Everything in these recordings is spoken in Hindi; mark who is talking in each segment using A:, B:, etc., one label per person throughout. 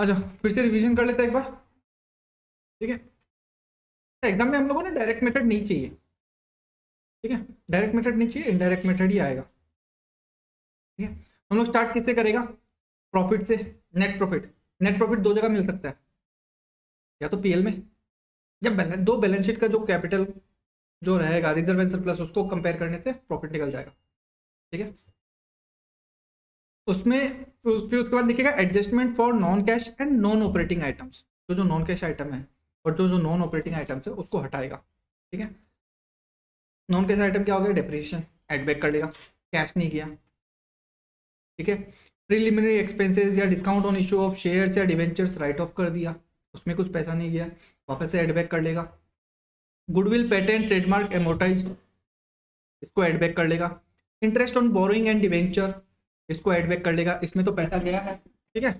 A: अच्छा फिर से रिवीजन कर लेते हैं एक बार, ठीक है। एग्जाम में हम लोगों ने डायरेक्ट मेथड नहीं चाहिए, ठीक है, डायरेक्ट मेथड नहीं चाहिए, इनडायरेक्ट मेथड ही आएगा, ठीक है। हम लोग स्टार्ट किससे करेगा, प्रॉफिट से, नेट प्रॉफिट। नेट प्रॉफिट दो जगह मिल सकता है, या तो पीएल में, जब दो बैलेंस शीट का जो कैपिटल जो रहेगा रिजर्व एंड सरप्लस उसको कंपेयर करने से प्रॉफिट निकल जाएगा, ठीक है। उसमें फिर उसके बाद लिखेगा adjustment for non cash and non operating items, तो जो नॉन कैश आइटम है और जो जो नॉन ऑपरेटिंग आइटम्स है उसको हटाएगा, ठीक है। नॉन कैश आइटम क्या हो गया, डेप्रिसिएशन एड बैक कर लेगा, कैश नहीं किया, ठीक है। प्रीलिमिनरी एक्सपेंसेस या discount on issue of shares या डिवेंचर्स राइट ऑफ कर दिया, उसमें कुछ पैसा नहीं गया, वापस से एड बैक कर लेगा। गुडविल पेटेंट ट्रेडमार्क एमोटाइज्ड, इसको एड बैक कर लेगा। Interest on borrowing and debenture, इसको एड बैक कर लेगा, इसमें तो पैसा गया है, ठीक है।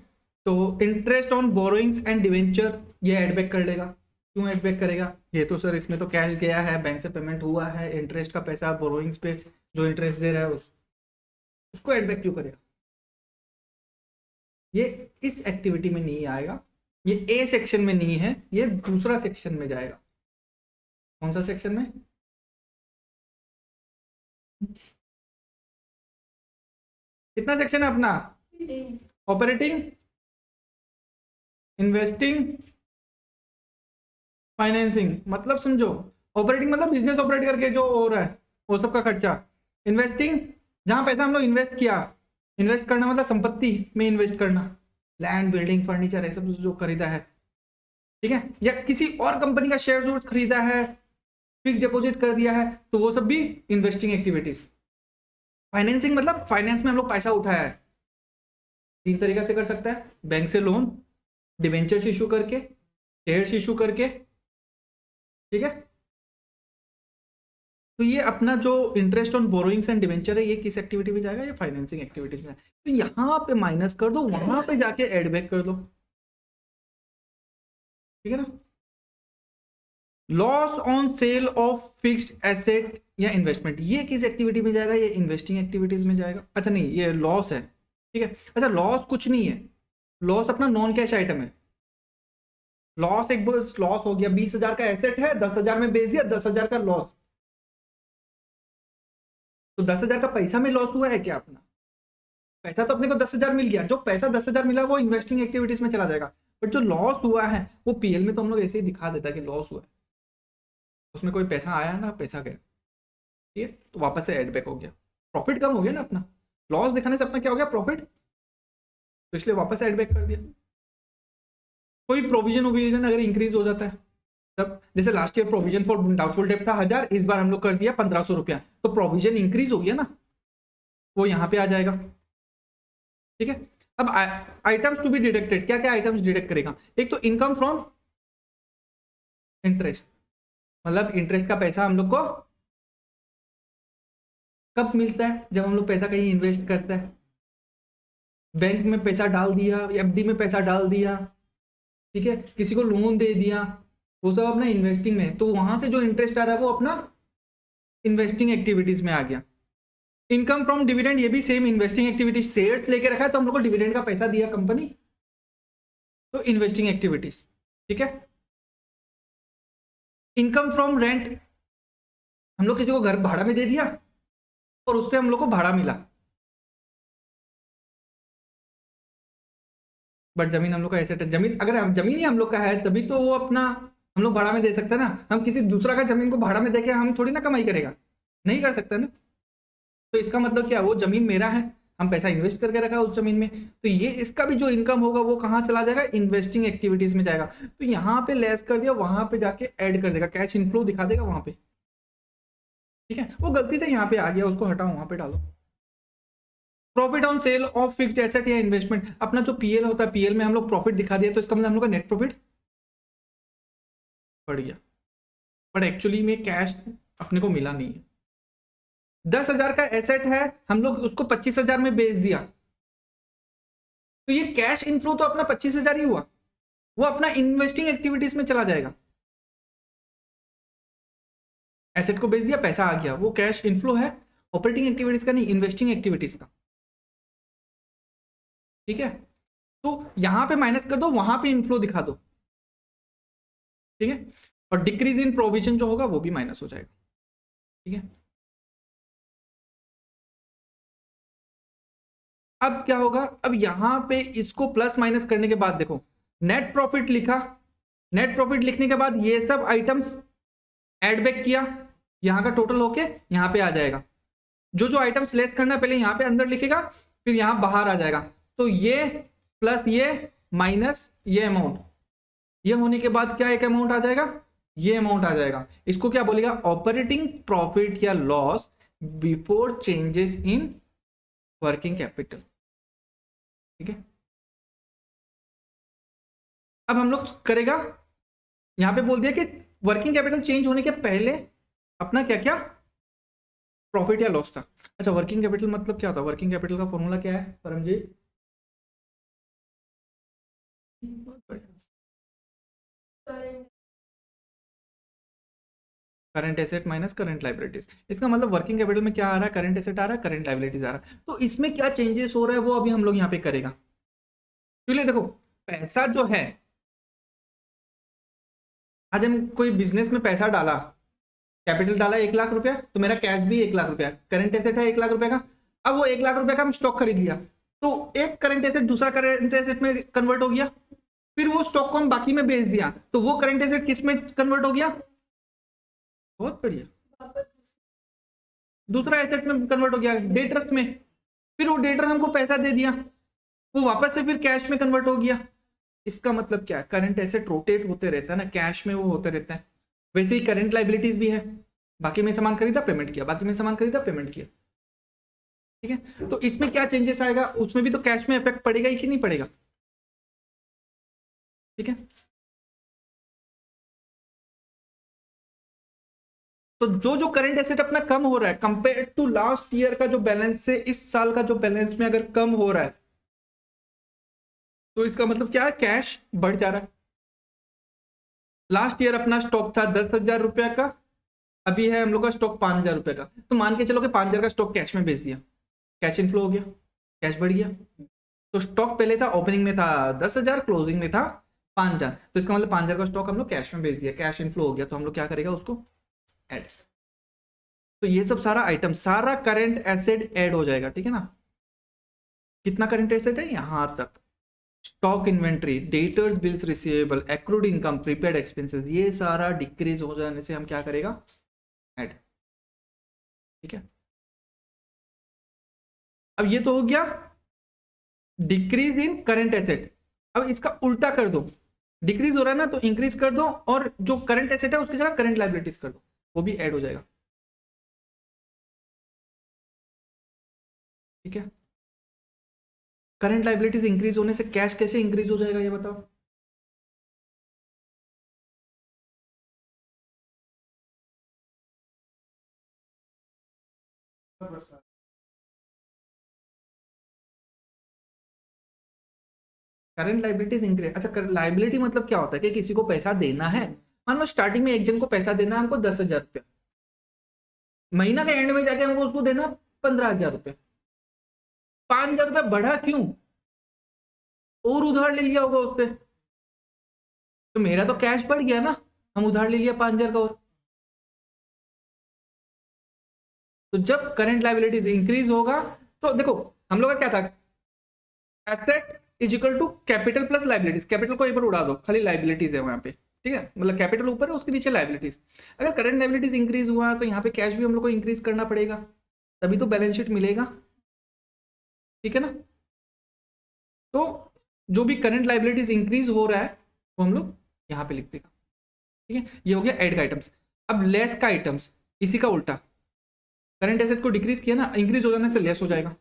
A: तो interest on borrowings and debenture ये एड बैक कर लेगा। क्यों एड बैक करेगा, ये तो सर इसमें तो कैश गया है, बैंक से पेमेंट हुआ है, इंटरेस्ट का पैसा बोरोइंग्स पे जो इंटरेस्ट दे रहा है उसको एड बैक क्यों करेगा, ये इस एक्टिविटी में नहीं आएगा, ये ए सेक्शन में नहीं है, ये दूसरा सेक्शन में जाएगा। कौन सा सेक्शन में, कितना सेक्शन है अपना, ऑपरेटिंग, इन्वेस्टिंग, फाइनेंसिंग, मतलब समझो ऑपरेटिंग मतलब बिजनेस ऑपरेट करके जो हो रहा है वो सब का खर्चा। इन्वेस्टिंग जहां पैसा हम लोग इन्वेस्ट किया, इन्वेस्ट करना मतलब संपत्ति में इन्वेस्ट करना, लैंड बिल्डिंग फर्नीचर ये सब जो खरीदा है, ठीक है, या किसी और कंपनी का शेयर खरीदा है, फिक्स डिपॉजिट कर दिया है, तो वो सब भी इन्वेस्टिंग एक्टिविटीज। फाइनेंसिंग मतलब फाइनेंस में हम लोग पैसा उठाया है, तीन तरीका से कर सकता है, बैंक से लोन, डिवेंचर्स इशू करके, शेयर्स इशू करके, ठीक है। तो ये अपना जो interest on borrowings and debenture है ये किस एक्टिविटी में जाएगा, ये फाइनेंसिंग एक्टिविटीज में। तो यहां पे माइनस कर दो, वहां पे जाके एड बैक कर दो, ठीक है ना। Loss on sale of fixed asset या इन्वेस्टमेंट, ये किस एक्टिविटी में जाएगा, ये इन्वेस्टिंग एक्टिविटीज में जाएगा। अच्छा नहीं ये लॉस है, ठीक है। अच्छा लॉस कुछ नहीं है, लॉस अपना नॉन कैश आइटम है। लॉस एक लॉस हो गया, 20,000 का एसेट है, 10,000 में बेच दिया, 10,000 का लॉस, तो 10,000 का पैसा में लॉस हुआ है क्या अपना, पैसा तो अपने को 10,000 मिल गया, जो पैसा 10,000 मिला वो इन्वेस्टिंग एक्टिविटीज में चला जाएगा, बट जो लॉस हुआ है वो पीएल में तो हम लोग ऐसे ही दिखा देता है कि लॉस हुआ है, उसमें कोई पैसा आया ना पैसा गया, ठीक है, तो वापस से एड बैक हो गया, प्रॉफिट कम हो गया ना अपना, लॉस दिखाने से अपना क्या हो गया, प्रॉफिट, तो इसलिए वापस एड बैक कर दिया। कोई प्रोविजन ओविजन अगर इंक्रीज हो जाता है तब, जैसे last year provision for doubtful debt था 1,000, इस बार हम लोग कर दिया 1,500 रुपया, तो प्रोविजन इंक्रीज हो गया ना, वो यहाँ पे आ जाएगा, ठीक है। अब आइटम्स टू बी डिडक्टेड, क्या क्या आइटम्स डिडक्ट करेगा, एक तो इनकम फ्रॉम इंटरेस्ट, मतलब इंटरेस्ट का पैसा हम लोग को कब मिलता है, जब हम लोग पैसा कहीं इन्वेस्ट करता है, बैंक में पैसा डाल दिया, एफडी में पैसा डाल दिया, ठीक है, किसी को लोन दे दिया, वो सब अपना इन्वेस्टिंग में, तो वहां से जो इंटरेस्ट आ रहा है वो अपना इन्वेस्टिंग एक्टिविटीज में आ गया। इनकम फ्रॉम डिविडेंड, ये भी सेम इन्वेस्टिंग एक्टिविटीज, शेयर्स लेके रखा है तो हम लोग को डिविडेंड का पैसा दिया कंपनी, तो इन्वेस्टिंग एक्टिविटीज, ठीक है। इनकम फ्रॉम रेंट, हम लोग किसी को घर भाड़ा में दे दिया और उससे हम लोग को भाड़ा मिला, बट जमीन हम लोग का एसेट है, जमीन अगर जमीन ही हम लोग का है तभी तो वो अपना हम लोग भाड़ा में दे सकते हैं ना, हम किसी दूसरा का जमीन को भाड़ा में देके हम थोड़ी ना कमाई करेगा, नहीं कर सकते ना, तो इसका मतलब क्या, वो जमीन मेरा है, हम पैसा इन्वेस्ट करके रखा है उस जमीन में, तो ये इसका भी जो इनकम होगा वो कहाँ चला जाएगा, इन्वेस्टिंग एक्टिविटीज में जाएगा, तो यहाँ पे लेस कर दिया, वहां पे जाके ऐड कर देगा, कैश इनफ्लो दिखा देगा वहां पे, ठीक है। वो गलती से यहाँ पे आ गया, उसको हटाओ वहां पे डालो। Profit on sale of fixed asset या इन्वेस्टमेंट, अपना जो पीएल होता है, पीएल में हम लोग प्रॉफिट दिखा दिया तो इसका मतलब हम लोग का नेट प्रॉफिट बढ़ गया, बट एक्चुअली में कैश अपने को मिला नहीं है। 10,000 का एसेट है, हम लोग उसको 25,000 में बेच दिया, तो ये कैश इनफ्लो तो अपना 25,000 ही हुआ, वो अपना इन्वेस्टिंग एक्टिविटीज में चला जाएगा, एसेट को बेच दिया पैसा आ गया, वो कैश इनफ्लो है, ऑपरेटिंग एक्टिविटीज का नहीं, इन्वेस्टिंग एक्टिविटीज का, ठीक है। तो यहां पे माइनस कर दो, वहां पे इनफ्लो दिखा दो, ठीक है। और डिक्रीज इन प्रोविजन जो होगा वो भी माइनस हो जाएगा, ठीक है। अब क्या होगा, अब यहां पे इसको प्लस माइनस करने के बाद देखो नेट प्रॉफिट लिखा, नेट प्रॉफिट लिखने के बाद ये सब आइटम्स ऐड बैक किया, यहां का टोटल होके यहां पे आ जाएगा। जो जो आइटम्स लेस करना है पहले यहां पे अंदर लिखेगा, फिर यहां बाहर आ जाएगा। तो ये प्लस ये माइनस ये अमाउंट, ये होने के बाद क्या एक अमाउंट आ जाएगा, ये अमाउंट आ जाएगा। इसको क्या बोलेगा, ऑपरेटिंग प्रॉफिट या loss before changes in working capital, ठीक है। अब हम लोग करेगा, यहां पे बोल दिया कि वर्किंग कैपिटल चेंज होने के पहले अपना क्या क्या प्रॉफिट या लॉस था। अच्छा, वर्किंग कैपिटल मतलब क्या होता है, वर्किंग कैपिटल का फॉर्मूला क्या है Paramjit? Current asset minus current liabilities. इसका मतलब वर्किंग कैपिटल में क्या आ रहा है, करंट एसेट आ रहा है, करंट लाइबिलिटीज आ रहा है। तो इसमें क्या चेंजेस हो रहा है वो अभी हम लोग यहाँ पे करेगा। क्योंकि देखो पैसा जो है, आज हम कोई बिजनेस में पैसा डाला, कैपिटल डाला 1 लाख रुपया, तो मेरा कैश भी 1 लाख रुपया, करंट एसेट है 1 लाख रुपए का। अब वो 1 लाख रुपए का हम स्टॉक खरीद लिया, तो एक करंट एसेट दूसरा करंट एसेट में कन्वर्ट हो गया। फिर वो स्टॉक को हम बाकी में बेच दिया, तो वो करंट एसेट किस में कन्वर्ट हो गया, बहुत बढ़िया, दूसरा एसेट में कन्वर्ट हो गया, डेटर्स में। फिर वो डेटर हमको पैसा दे दिया, वो वापस से फिर कैश में कन्वर्ट हो गया। इसका मतलब क्या है, करंट एसेट रोटेट होते रहता है ना, कैश में वो होते रहता है। वैसे ही करंट लाइबिलिटीज भी है, बाकी में सामान खरीदा पेमेंट किया, बाकी में सामान खरीदा पेमेंट किया, ठीक है। तो इसमें क्या चेंजेस आएगा, उसमें भी तो कैश में इफेक्ट पड़ेगा ही कि नहीं पड़ेगा, ठीक है। तो जो जो करंट एसेट अपना कम हो रहा है कंपेयर टू लास्ट ईयर का जो बैलेंस से इस साल का जो बैलेंस में अगर कम हो रहा है, तो इसका मतलब क्या है, कैश बढ़ जा रहा है। लास्ट ईयर अपना स्टॉक था 10,000 रुपया का, अभी है हम लोग का स्टॉक 5,000 रुपये का, तो मान के चलो कि 5,000 का स्टॉक कैश में बेच दिया, कैश इनफ्लो हो गया, कैश बढ़ गया। तो स्टॉक पहले था ओपनिंग में था 10,000, क्लोजिंग में था 5,000, तो इसका मतलब 5,000 का स्टॉक हम लोग कैश में बेच दिया, कैश इनफ्लो हो गया, तो हम लोग क्या करेगा उसको ऐड। तो ये सब सारा आइटम, सारा करंट एसेट ऐड हो जाएगा, ठीक है ना। कितना करंट एसेट है यहां तक, stock inventory, debtors, bills receivable, accrued income, prepaid expenses, ये सारा डिक्रीज हो जाने से हम क्या करेगा ऐड, ठीक है। अब ये तो हो गया डिक्रीज इन करंट एसेट। अब इसका उल्टा कर दो, डिक्रीज हो रहा है ना, तो इंक्रीज कर दो, और जो करंट एसेट है उसकी जगह करंट लाइबिलिटीज कर दो, वो भी ऐड हो जाएगा, ठीक है। करंट लाइबिलिटीज इंक्रीज होने से कैश कैसे इंक्रीज हो जाएगा ये बताओ। करंट लाइबिलिटीज इंक्रीज, अच्छा लाइबिलिटी मतलब क्या होता है कि किसी को पैसा देना है, मान लो स्टार्टिंग में एक जन को पैसा देना है हमको 10,000 रुपया, महीना के एंड में जाके हमको उसको देना 15,000 रुपये, 5,000 रुपया बढ़ा क्यों, और उधार ले लिया होगा उससे, तो मेरा तो कैश बढ़ गया ना, हम उधार ले लिया 5,000 का और। तो जब करंट लाइबिलिटीज इंक्रीज होगा, तो देखो हम लोग का क्या था, asset is equal to capital plus liabilities, capital को एक बार उड़ा दो, खाली लाइबिलिटीज है वहां पे, ठीक है, मतलब कैपिटल ऊपर है उसके नीचे लाइबिलिटीज। अगर करंट लाइबिलिटीज इंक्रीज हुआ तो यहाँ पे कैश भी हम लोग को इंक्रीज करना पड़ेगा, तभी तो बैलेंस शीट मिलेगा, ठीक है ना। तो जो भी करंट लाइबिलिटीज इंक्रीज हो रहा है वो हम लोग यहाँ पे लिख देगा, ठीक है। ये हो गया ऐड का आइटम्स। अब लेस का आइटम्स, इसी का उल्टा, करंट एसेट को डिक्रीज किया ना, इंक्रीज हो जाने से लेस हो जाएगा।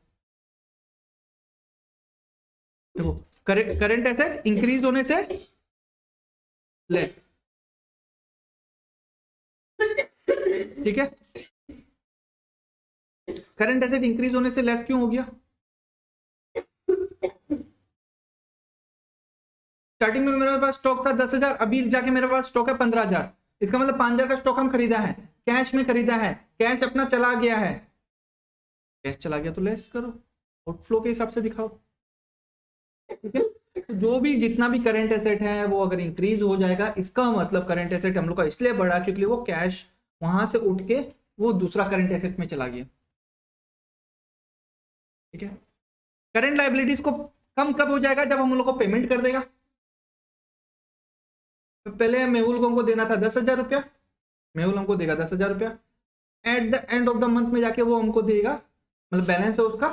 A: देखो करंट एसेट इंक्रीज होने से लेस, ठीक है। करंट एसेट इंक्रीज होने से लेस क्यों हो गया, स्टार्टिंग में मेरे पास स्टॉक था 10,000, अभी जाके मेरे पास स्टॉक है 15,000, इसका मतलब 5,000 का स्टॉक हम खरीदा है, कैश में खरीदा है, कैश अपना चला गया है, कैश चला गया तो लेस करो, आउटफ्लो के हिसाब से दिखाओ, ठीक है। तो जो भी जितना भी करंट एसेट है वो अगर इंक्रीज हो जाएगा, इसका मतलब करंट एसेट हम लोग का इसलिए बढ़ा क्योंकि वो कैश वहां से उठ के वो दूसरा करंट एसेट में चला गया। ठीक है, करंट लाइबिलिटीज को कम कब हो जाएगा, जब हम लोग को पेमेंट कर देगा। तो पहले मेहुल को हमको देना था 10,000 रुपया, मेहुल हमको देगा 10,000 रुपया, at the end of the month में जाके वो हमको देगा, मतलब बैलेंस है उसका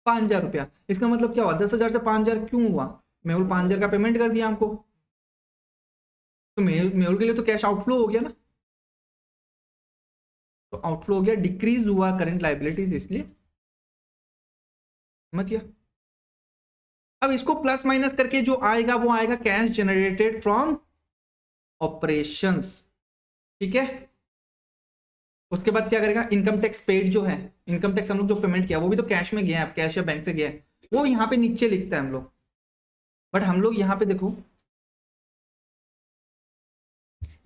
A: 5,000 रुपया। इसका मतलब क्या हुआ, 10,000 से 5,000 क्यों हुआ, मेहुल 5,000 का पेमेंट कर दिया हमको, तो मेहुल के लिए तो कैश आउटफ्लो हो गया ना, तो आउटफ्लो हो गया, डिक्रीज हुआ करंट लाइबिलिटीज, इसलिए समझ गया। अब इसको प्लस माइनस करके जो आएगा वो आएगा कैश जनरेटेड फ्रॉम ऑपरेशंस। ठीक है, उसके बाद क्या करेगा, इनकम टैक्स पेड जो है, इनकम टैक्स हम लोग जो पेमेंट किया वो भी तो कैश में गया है, कैश या बैंक से गया है, वो यहाँ पे नीचे लिखता है हम लोग, बट हम लोग यहाँ पे देखो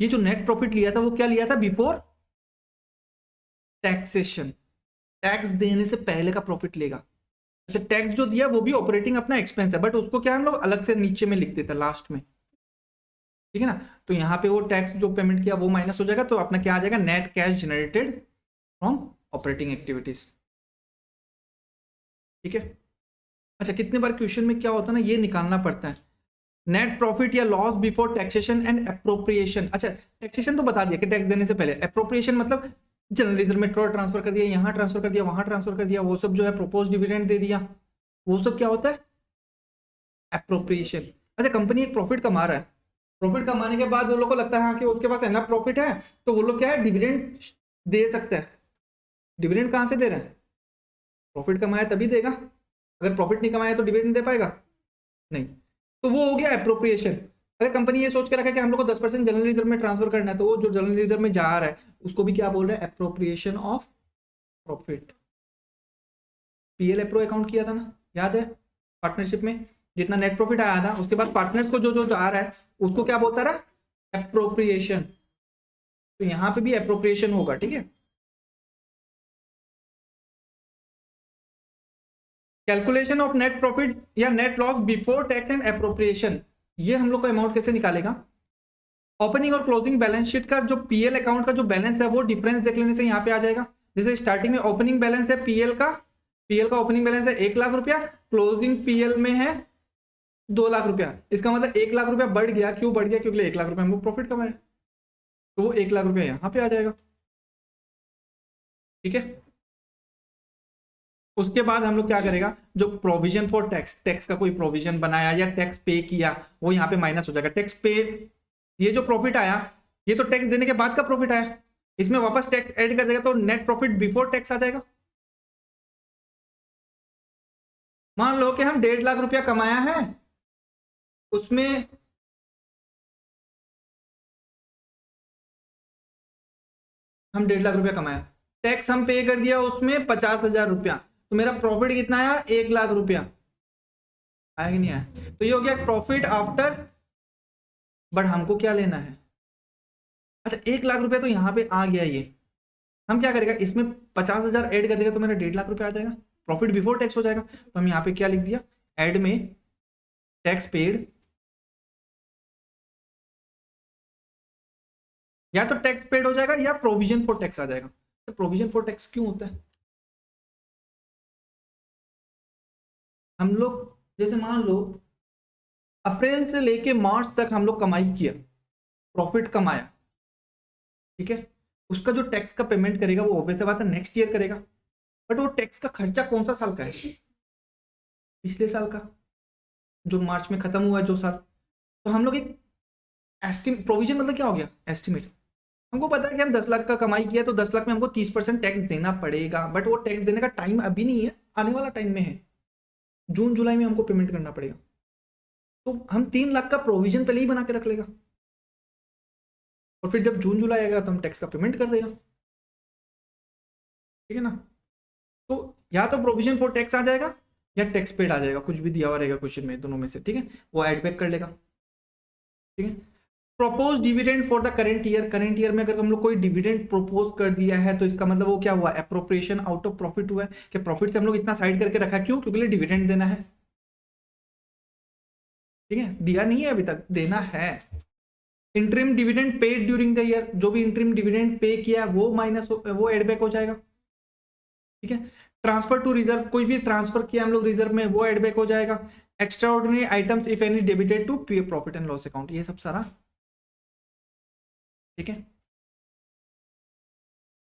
A: ये जो नेट प्रॉफिट लिया था वो क्या लिया था, बिफोर टैक्सेशन, टैक्स देने से पहले का प्रॉफिट लेगा। अच्छा, टैक्स जो दिया वो भी ऑपरेटिंग अपना एक्सपेंस है, बट उसको क्या हम लोग अलग से नीचे में लिख देते हैं लास्ट में। ठीक है ना, तो यहाँ पे वो टैक्स जो पेमेंट किया वो माइनस हो जाएगा, तो अपना क्या आ जाएगा, net cash generated from operating activities. ठीक है, अच्छा कितने बार क्वेश्चन में क्या होता है ना, ये निकालना पड़ता है, नेट प्रॉफिट या loss before taxation and appropriation. अच्छा, टैक्सेशन तो बता दिया कि टैक्स देने से पहले, अप्रोप्रिएशन मतलब जनरल रिजर्व में ट्रांसफर कर दिया, यहाँ ट्रांसफर कर दिया, वहां ट्रांसफर कर दिया, वो सब जो है प्रोपोज डिविडेंड दे दिया, वो सब क्या होता है, अप्रोप्रिएशन। अच्छा, कंपनी एक प्रॉफिट कमा रहा है, प्रॉफिट कमाने के बाद वो लोग को लगता है हाँ कि उसके पास एनफ प्रॉफिट है, तो वो लोग क्या है, डिविडेंड दे सकते हैं। डिविडेंड कहाँ से दे रहे हैं, प्रॉफिट कमाया तभी देगा, अगर प्रॉफिट नहीं कमाया तो डिविडेंड दे पाएगा नहीं, तो वो हो गया अप्रोप्रिएशन। अगर कंपनी ये सोच के रखा है कि हम लोग को 10% जनरल रिजर्व में ट्रांसफर करना है, तो वो जो जनरल रिजर्व में जा रहा है उसको भी क्या बोल रहे हैं, अप्रोप्रिएशन ऑफ प्रॉफिट। पीएल अप्रो अकाउंट किया था ना, याद है, पार्टनरशिप में जितना नेट प्रॉफिट आया था उसके बाद पार्टनर्स को जो जो जा रहा है उसको क्या बोलता रहा, अप्रोप्रिएशन। तो यहां पे भी अप्रोप्रिएशन होगा। ठीक है, कैलकुलेशन ऑफ नेट प्रॉफिट या net loss before tax and appropriation, ये हम लोग को अमाउंट कैसे निकालेगा, ओपनिंग और क्लोजिंग बैलेंस शीट का जो पीएल अकाउंट का जो बैलेंस है वो डिफरेंस देख लेने से यहाँ पे आ जाएगा। जैसे स्टार्टिंग में ओपनिंग बैलेंस है पीएल का ओपनिंग बैलेंस है 1,00,000 रुपया, क्लोजिंग पीएल में है 2,00,000 रुपया, इसका मतलब 1,00,000 रुपया बढ़ गया, क्यों बढ़ गया, क्योंकि 1,00,000 रुपया हमको प्रॉफिट कमाया, तो वो 1,00,000 रुपया यहाँ पे आ जाएगा। ठीक है, उसके बाद हम लोग क्या करेगा, जो प्रोविजन फॉर टैक्स, टैक्स का कोई प्रोविजन बनाया या टैक्स पे किया वो यहाँ पे माइनस हो जाएगा, टैक्स पे, ये जो प्रॉफिट आया ये तो टैक्स देने के बाद का प्रॉफिट आया, इसमें वापस टैक्स ऐड कर देगा तो नेट प्रॉफिट बिफोर टैक्स आ जाएगा। मान लो कि हम 1,50,000 रुपया कमाया है, उसमें हम 1,50,000 रुपया कमाया, टैक्स हम पे कर दिया उसमें 50,000 रुपया, तो मेरा प्रॉफिट कितना आया, 1,00,000 रुपया आया कि नहीं आया, तो ये हो गया प्रॉफिट आफ्टर, बट हमको क्या लेना है, अच्छा 1,00,000 रुपया तो यहाँ पे आ गया, ये हम क्या करेगा, इसमें 50,000 ऐड कर देगा तो मेरा 1,50,000 रुपया आ जाएगा, प्रॉफिट बिफोर टैक्स हो जाएगा। तो हम यहाँ पे क्या लिख दिया, ऐड में टैक्स पेड, या तो टैक्स पेड हो जाएगा या प्रोविजन फॉर टैक्स आ जाएगा। तो प्रोविजन फॉर टैक्स क्यों होता है, हम लोग जैसे मान लो अप्रैल से लेके मार्च तक हम लोग कमाई किया, प्रॉफिट कमाया, ठीक है, उसका जो टैक्स का पेमेंट करेगा वो ऑब्वियस बात है नेक्स्ट ईयर करेगा, बट वो टैक्स का खर्चा कौन सा साल का है, पिछले साल का, जो मार्च में खत्म हुआ है जो साल। तो हम लोग एक प्रोविजन मतलब क्या हो गया, एस्टिमेट, हमको पता है कि हम 10,00,000 का कमाई किया तो 10,00,000 में हमको 30% टैक्स देना पड़ेगा, बट वो टैक्स देने का टाइम अभी नहीं है, आने वाला टाइम में है, जून जुलाई में हमको पेमेंट करना पड़ेगा, तो हम 3,00,000 का प्रोविजन पहले ही बना के रख लेगा, और फिर जब जून जुलाई आएगा तो हम टैक्स का पेमेंट कर देगा। ठीक है ना, तो या तो प्रोविजन फॉर टैक्स आ जाएगा या टैक्स पेड आ जाएगा, कुछ भी दिया हुआ रहेगा क्वेश्चन में, दोनों में से। ठीक है, वो एड बैक कर लेगा। ठीक है, propose dividend for the current year, current year में अगर हम लोग कोई डिविडेंड प्रोपोज कर दिया है तो इसका मतलब वो क्या हुआ, अप्रोप्रिएशन आउट ऑफ प्रॉफिट हुआ है, कि प्रॉफिट से हम लोग इतना साइड करके रखा, क्यों, क्योंकि डिविडेंड देना है। ठीक है, दिया नहीं है अभी तक, देना है। Interim dividend paid during the year, जो भी इंटरिम डिविडेंड पे किया वो माइनस वो एड बैक हो जाएगा। ठीक है, ट्रांसफर टू रिजर्व, कोई भी ट्रांसफर किया हम लोग रिजर्व में, वो एड बैक हो जाएगा। Extra ordinary items if any debited to profit and loss account, ये सब सारा। ठीक है,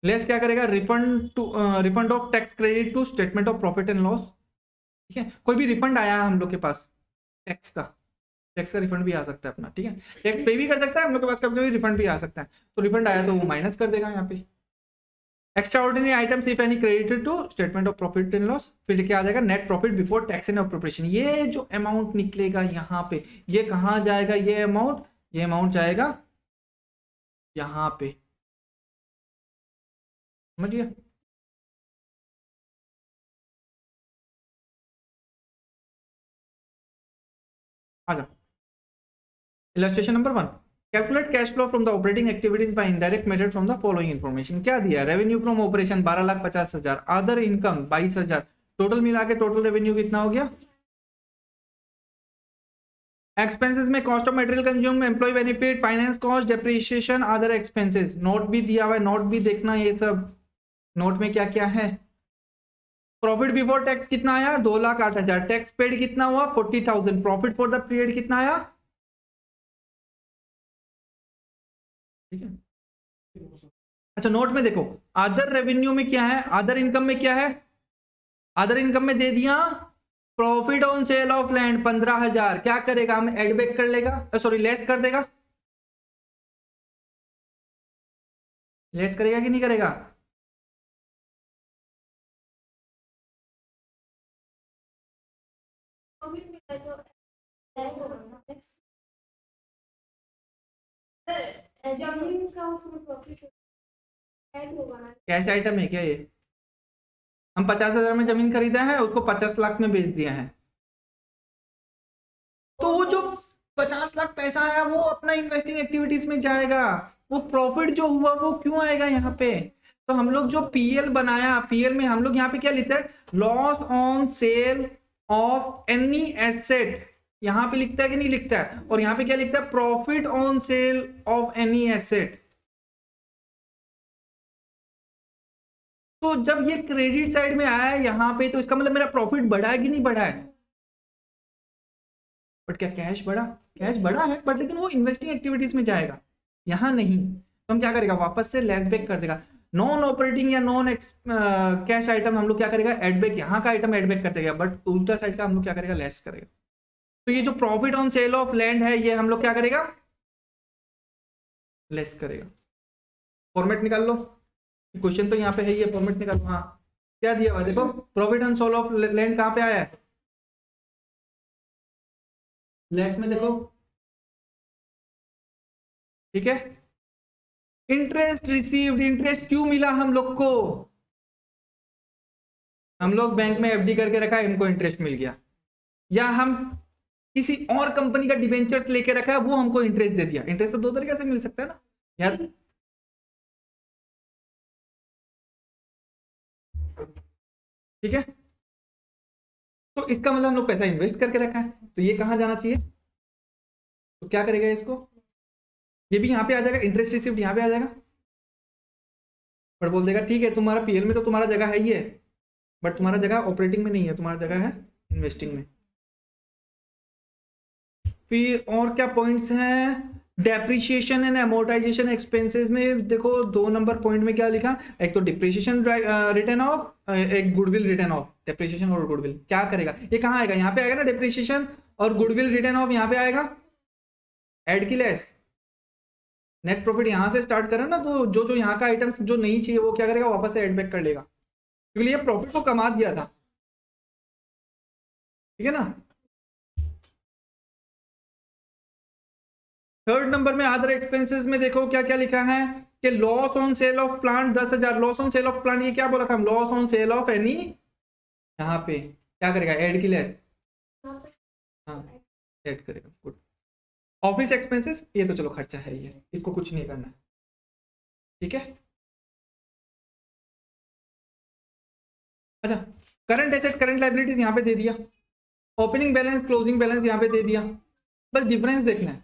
A: लेस क्या करेगा, refund of tax credit to statement of profit and loss. ठीक है, कोई भी रिफंड आया है हम लोग के पास टैक्स का, टैक्स का रिफंड भी आ सकता है अपना। ठीक है, टैक्स पे भी कर सकता है हम लोग के पास, कभी कभी रिफंड भी आ सकता है, तो रिफंड आया तो वो माइनस कर देगा यहाँ पे। Extra ordinary items if any credited to statement of profit and loss, फिर क्या आ जाएगा, net profit before tax and appropriation. ये जो अमाउंट निकलेगा यहाँ पे, ये कहाँ जाएगा, ये अमाउंट जाएगा यहाँ पे, समझिए। आ जाओ, illustration number 1, calculate cash flow from the operating activities by indirect method from the following information. क्या दिया, revenue from operation 12,50,000, other income 22,000, total मिला के टोटल रेवेन्यू कितना हो गया। एक्सपेंसेस में cost of material consume, employ benefit, finance cost, depreciation, other expenses. Note भी दिया हुआ है, नोट भी देखना ये सब, नोट में क्या क्या है। प्रॉफिट बिफोर टैक्स कितना आया, 2,08,000, टैक्स पेड कितना हुआ, 40,000, प्रॉफिट फॉर द पीरियड कितना आया। ठीक है, अच्छा नोट में देखो, अदर रेवेन्यू में क्या है, अदर इनकम में क्या है, अदर इनकम में दे दिया profit on sale of land 15,000, क्या करेगा, हम एड बैक कर लेगा, सॉरी लेस कर देगा, लेस करेगा कि नहीं करेगा।
B: जमीन का उसमें प्रॉफिट ऐड होगा ना।
A: कैश आइटम है क्या ये, हम 50,000 में जमीन खरीदा है, उसको 50 लाख में बेच दिया है, तो वो जो 50 लाख पैसा आया वो अपना इन्वेस्टिंग एक्टिविटीज में जाएगा, वो प्रॉफिट जो हुआ वो क्यों आएगा यहाँ पे। तो हम लोग जो पीएल बनाया, पीएल में हम लोग यहाँ पे क्या लिखते हैं, loss on sale of any asset, यहाँ पे लिखता है कि नहीं लिखता है, और यहाँ पे क्या लिखता है, profit on sale of any asset. तो जब ये क्रेडिट साइड में आया है यहाँ पे, तो इसका मतलब मेरा प्रॉफिट बढ़ा है कि नहीं बढ़ा है, बट क्या कैश बढ़ा, कैश बढ़ा है, बट लेकिन वो इन्वेस्टिंग एक्टिविटीज में जाएगा, यहाँ नहीं। तो हम क्या करेगा, वापस से लेस बैक कर देगा, नॉन ऑपरेटिंग या नॉन कैश आइटम हम लोग क्या करेगा, एड बैक, यहाँ का आइटम एड बैक कर देगा, बट उल्टा साइड का हम लोग क्या करेगा, लेस करेगा। तो ये जो profit on sale of land है, ये हम लोग क्या करेगा, लेस करेगा। फॉर्मेट निकाल लो, क्वेश्चन तो यहाँ पे है, ये फॉर्मेट निकाल लो। हाँ, क्या दिया हुआ देखो, profit on sale of land कहाँ पे आया है, लेस में देखो। ठीक है, इंटरेस्ट रिसीव्ड, इंटरेस्ट क्यों मिला हम लोग को, हम लोग बैंक में एफडी करके रखा है, इनको इंटरेस्ट मिल गया, या हम किसी और कंपनी का डिबेंचर्स लेके रखा है, वो हमको इंटरेस्ट दे दिया। इंटरेस्ट तो दो तरीके से मिल सकता है ना यार, ठीक है। तो इसका मतलब हम लोग पैसा इन्वेस्ट करके रखा है, तो ये कहाँ जाना चाहिए, तो क्या करेगा इसको, ये भी यहाँ पे आ जाएगा, इंटरेस्ट रिसीव्ड यहाँ पे आ जाएगा, पर बोल देगा ठीक है, तुम्हारा पीएल में तो तुम्हारा जगह है ही है, बट तुम्हारा जगह ऑपरेटिंग में नहीं है, तुम्हारा जगह है इन्वेस्टिंग में। फिर और क्या पॉइंट्स हैं, डेप्रिसिएशन एंड अमोर्टाइजेशन एक्सपेंसेस में देखो 2 नंबर पॉइंट में क्या लिखा, एक तो डिप्रिसिएशन रिटर्न ऑफ, एक गुडविल रिटर्न ऑफ। डिप्रिसिएशन और गुडविल क्या करेगा, ये कहाँ आएगा, यहाँ पे आएगा ना, डिप्रिसिएशन और गुडविल रिटर्न ऑफ यहाँ पे आएगा, एड की लेस, नेट प्रॉफिट यहाँ से स्टार्ट करें ना, तो जो जो यहाँ का आइटम्स जो नहीं चाहिए वो क्या करेगा, वापस से एड बैक कर लेगा, क्योंकि ये प्रॉफिट को कमा दिया था। ठीक है ना। 3rd नंबर में अदर एक्सपेंसेस में देखो क्या क्या लिखा है, कि loss on sale of plant 10,000, loss on sale of plant, ये क्या बोला था हम, loss on sale of any, यहाँ पे क्या करेगा, एड की लेस, हाँ एड करेगा, गुड। ऑफिस एक्सपेंसेस, ये तो चलो खर्चा है ही है, इसको कुछ नहीं करना है। ठीक है, अच्छा करंट एसेट करंट लाइबिलिटीज यहाँ पे दे दिया, ओपनिंग बैलेंस क्लोजिंग बैलेंस यहाँ पे दे दिया, बस डिफरेंस देखना है,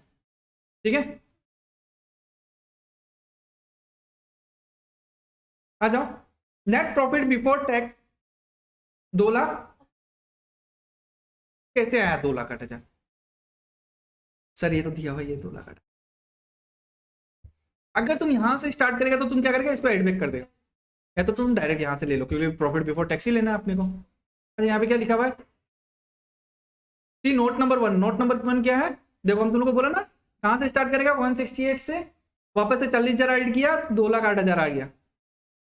A: ठीक है। आ जाओ, net profit before tax 2 lakh, कैसे आया 2,08,000? सर ये तो दिया हुआ, ये 2,08,000। अगर तुम यहां से स्टार्ट करेगा तो तुम क्या करेगा, इसको एडबैक कर देगा, या तो तुम डायरेक्ट यहां से ले लो, क्योंकि प्रॉफिट बिफोर टैक्स ही लेना है अपने को। अरे यहाँ पे क्या लिखा हुआ है, सी नोट नंबर 1। नोट नंबर 1 क्या है, देखो हम तुम लोग को बोला ना, कहां से स्टार्ट करेगा, 168 से वापस से 40,000 ऐड किया, 2,08,000 आ गया,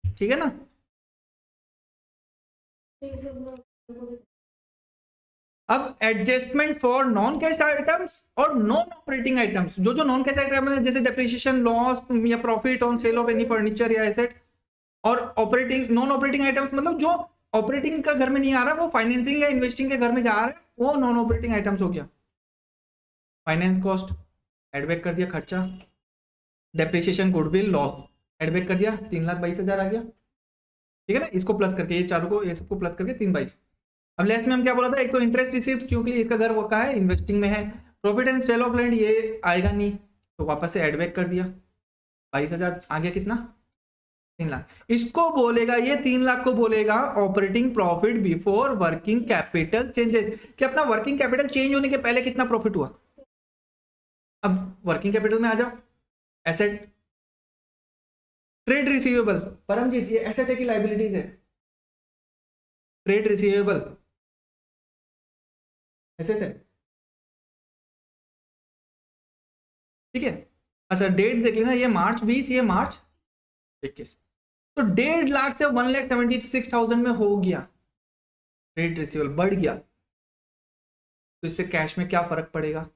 A: ठीक है ना। अब adjustment for non cash items और नॉन ऑपरेटिंग आइटम्स, जो जो नॉन कैश आइटम है जैसे डेप्रिसिएशन, लॉस या profit on sale of any furniture या एसेट, और ऑपरेटिंग नॉन ऑपरेटिंग आइटम्स मतलब जो ऑपरेटिंग का घर में नहीं आ रहा, वो फाइनेंसिंग या इन्वेस्टिंग के घर में जा रहा है, वो नॉन ऑपरेटिंग आइटम्स हो गया। फाइनेंस कॉस्ट एडबैक कर दिया, खर्चा, डेप्रिसिएशन, गुडविल, लॉस एडबैक कर दिया, 3,22,000 आ गया, ठीक है ना। इसको प्लस करके ये चारों को, ये सबको प्लस करके 3,22,000। अब लेस में हम क्या बोला था, एक तो इंटरेस्ट रिसीव्ड, क्योंकि इसका घर वो का है, इन्वेस्टिंग में है। Profit and sale of land ये आएगा नहीं, तो वापस से एडबैक कर दिया, 22,000 आ गया, कितना, 3 लाख। इसको बोलेगा, ये 3 लाख को बोलेगा operating profit before working capital changes, कि अपना वर्किंग कैपिटल चेंज होने के पहले कितना प्रॉफिट हुआ। अब वर्किंग कैपिटल में आ जाओ, एसेट, ट्रेड रिसीवेबल, परमजीत ये एसेट है कि लाइबिलिटीज है, ट्रेड रिसीवेबल एसेट है, ठीक है। अच्छा डेट देख लेना, ये मार्च 20, ये मार्च 21, तो 1.5 लाख से 1,76,000 में हो गया, ट्रेड रिसीवेबल बढ़ गया, तो इससे कैश में क्या फर्क पड़ेगा,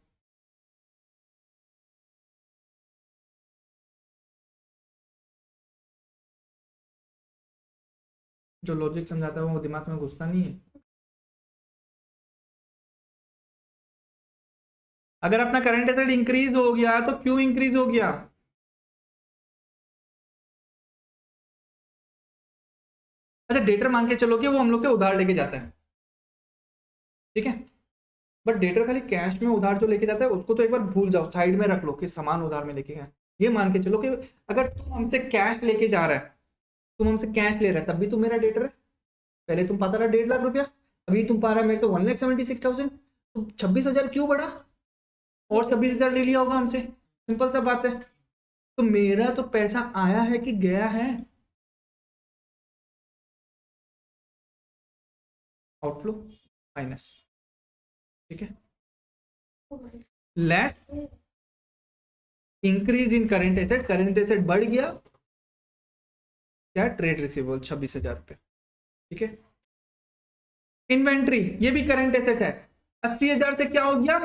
A: जो लॉजिक समझाता है वो दिमाग में घुसता नहीं है। अगर अपना करंट एसेट इंक्रीज हो गया तो क्यों इंक्रीज हो गया, अच्छा डेटर मान के चलो कि वो हम लोग से उधार लेके जाता है, ठीक है, बट डेटर खाली कैश में उधार जो लेके जाता है उसको तो एक बार भूल जाओ, साइड में रख लो कि सामान उधार में लेके गया। ये मान के चलो कि अगर तुम हमसे कैश लेके जा रहा है, तुम हमसे कैश ले रहा है, तब भी तुम मेरा डेटर है। पहले तुम पाता रहा 1.5 लाख रुपया, अभी तुम पा रहा है मेरे से 1,76,000, तो 26,000 क्यों बढ़ा, और 26,000 ले लिया होगा हमसे, सिंपल सा बात है। तो मेरा तो पैसा आया है कि गया है, आउटफ्लो माइनस, ठीक है, less increase in current asset, current asset बढ़ गया, क्या, ट्रेड रिसीवेबल 26,000 रुपये, ठीक है। इन्वेंट्री ये भी करंट एसेट है, 80,000 से क्या हो गया,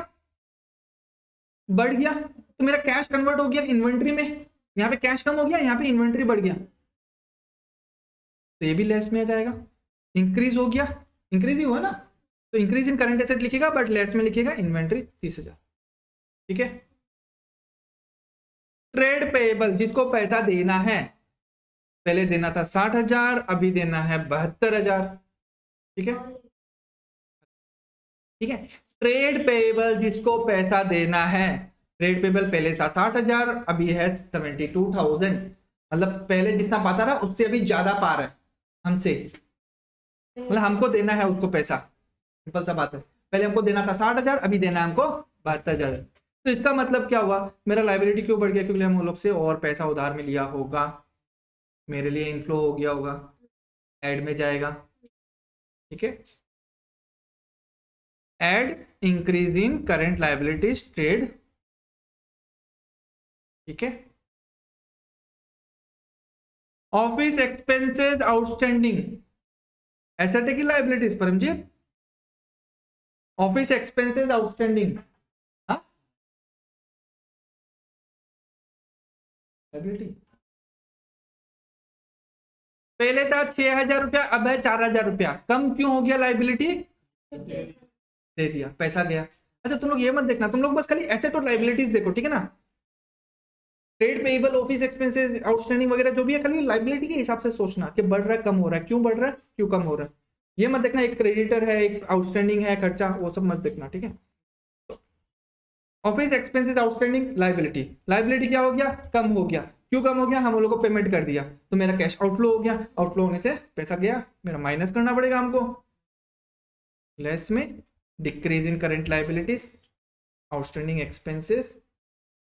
A: बढ़ गया, तो मेरा कैश कन्वर्ट हो गया इन्वेंट्री में, यहाँ पे कैश कम हो गया, यहाँ पे इन्वेंट्री बढ़ गया, तो ये भी लेस में आ जाएगा। इंक्रीज हो गया, इंक्रीज ही हुआ ना, तो इंक्रीज इन करंट एसेट लिखेगा, बट लेस में लिखेगा इन्वेंट्री 30,000, ठीक है। ट्रेड पेएबल, जिसको पैसा देना है, पहले देना था 60,000, अभी देना है 72,000, ठीक है, ठीक है। ट्रेड पेएबल जिसको पैसा देना है, ट्रेड पेएबल पहले था 60,000, अभी है 72,000, मतलब पहले जितना पाता रहा उससे अभी ज्यादा पा रहा है हमसे, मतलब हमको देना है उसको पैसा, सिंपल सा बात है। पहले हमको देना था 60,000, अभी देना है हमको 72,000, तो इसका मतलब क्या हुआ, मेरा लाइबिलिटी क्यों बढ़ गया, क्योंकि हम लोग से और पैसा उधार में लिया होगा, मेरे लिए इनफ्लो हो गया होगा, ऐड में जाएगा, ठीक है। Add increase in current liabilities trade, ठीक है। ऑफिस एक्सपेंसेस आउटस्टैंडिंग, एसेट है कि liabilities Paramjit, office expenses outstanding, हाँ लाइबिलिटी, पहले था 6,000 रुपया, अब है 4,000 रुपया, कम क्यों हो गया, लाइबिलिटी दे दिया, पैसा गया। अच्छा तुम लोग ये मत देखना, तुम लोग बस खाली एसेट और लाइबिलिटीज देखो, ठीक है ना। Trade payable, office expenses, outstanding वगैरह जो भी है, खाली लाइबिलिटी के हिसाब से सोचना कि बढ़ रहा है, कम हो रहा है, क्यों बढ़ रहा है, क्यों कम हो रहा है, ये मत देखना एक क्रेडिटर है, एक आउटस्टैंडिंग है खर्चा, वो सब मत देखना, ठीक है। Office expenses outstanding liability, liability क्या हो गया, कम हो गया। क्यों कम हो गया, हम लोगों को पेमेंट कर दिया तो मेरा कैश आउटफ्लो हो गया, आउटफ्लो होने से पैसा गया, मेरा माइनस करना पड़ेगा हमको, लेस में decrease in current liabilities, outstanding expenses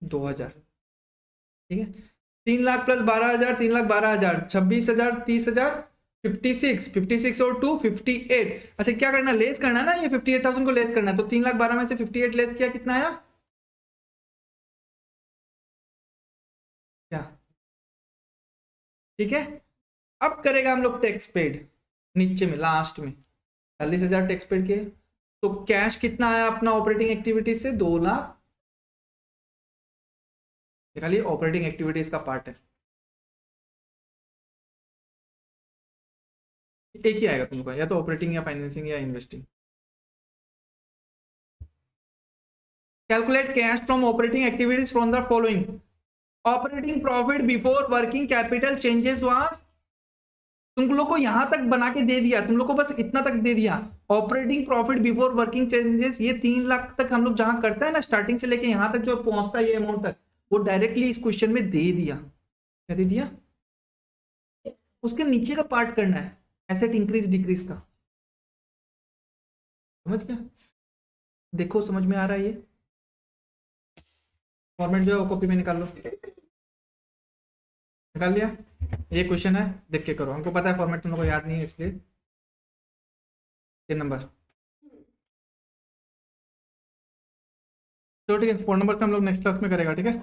A: 2000, ठीक है। 3 लाख प्लस 12,000, 3,12,000, 26,000, 30,000, 56 और 2 58। अच्छा क्या करना, लेस करना है ना, ये 58,000 को लेस करना है, तो 3,12,000 में से 58 लेस किया, कितना आया, क्या, ठीक है। अब करेगा हम लोग टैक्स पेड, नीचे में लास्ट में 40,000 टैक्स पेड के, तो कैश कितना आया अपना ऑपरेटिंग एक्टिविटीज से, 2 लाख, खाली ऑपरेटिंग एक्टिविटीज का पार्ट है, एक ही आएगा तुमको, या तो ऑपरेटिंग या फाइनेंसिंग या investing. Calculate cash from operating activities from the following, operating profit before working capital changes was, तुम लोग को यहां तक बना के दे दिया, तुम लोग को बस इतना तक दे दिया, operating profit before working changes, ये 3 लाख तक हम लोग जहां करता है ना, स्टार्टिंग से लेके यहां तक जो पहुंचता है ये अमाउंट तक, वो डायरेक्टली इस क्वेश्चन में दे दिया, क्या दे दिया, उसके नीचे का पार्ट करना है, एसेट इंक्रीज डिक्रीज का, समझ गया, देखो समझ में आ रहा है, ये फॉर्मेट जो है वो कॉपी में निकाल लो, निकाल लिया, ये क्वेश्चन है, देख के करो, हमको पता है फॉर्मेट तुम लोग को याद नहीं है इसलिए। 3 नंबर, तो ठीक है, 4 नंबर से हम लोग नेक्स्ट क्लास में करेगा, ठीक है।